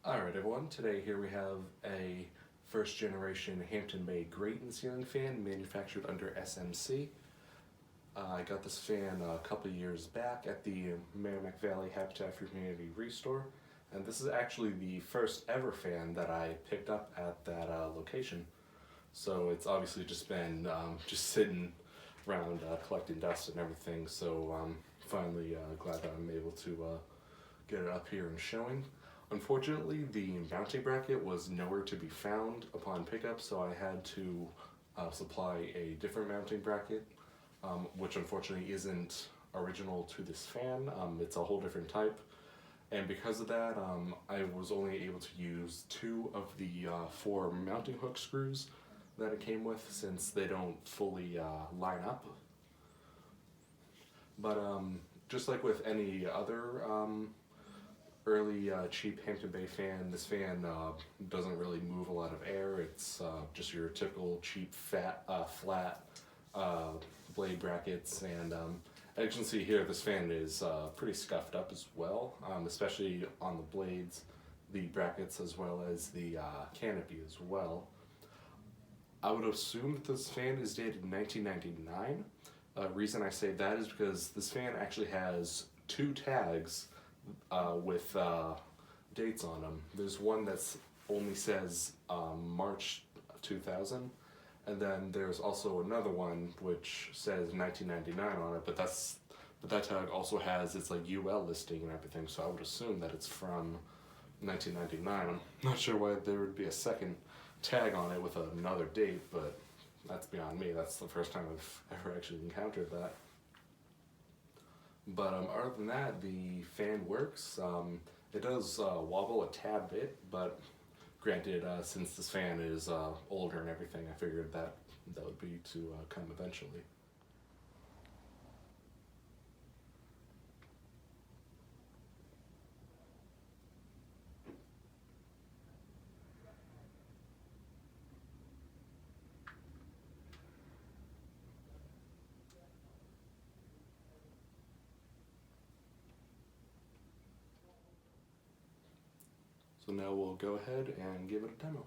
Alright everyone, today here we have a first generation Hampton Bay Grayton ceiling fan manufactured under SMC. I got this fan a couple of years back at the Merrimack Valley Habitat for Humanity Restore, and this is actually the first ever fan that I picked up at that location. So it's obviously just been just sitting around collecting dust and everything, so I'm finally glad that I'm able to get it up here and showing. Unfortunately, the mounting bracket was nowhere to be found upon pickup, so I had to supply a different mounting bracket, which unfortunately isn't original to this fan. It's a whole different type, and because of that, I was only able to use 2 of the 4 mounting hook screws that it came with, since they don't fully line up. But just like with any other early cheap Hampton Bay fan, this fan doesn't really move a lot of air. It's just your typical cheap flat blade brackets, and as you can see here, this fan is pretty scuffed up as well, especially on the blades, the brackets, as well as the canopy as well. I would assume that this fan is dated 1999. Reason I say that is because this fan actually has 2 tags with dates on them. There's one that's only says March 2000, and then there's also another one which says 1999 on it, but that tag also has its like UL listing and everything, so I would assume that it's from 1999. I'm not sure why there would be a second tag on it with another date, but that's beyond me. That's the first time I've ever actually encountered that. But other than that, the fan works. It does wobble a tad bit, but granted, since this fan is older and everything, I figured that would be to come eventually. So now we'll go ahead and give it a demo.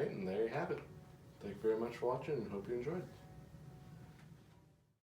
Alright, and there you have it. Thank you very much for watching and hope you enjoyed.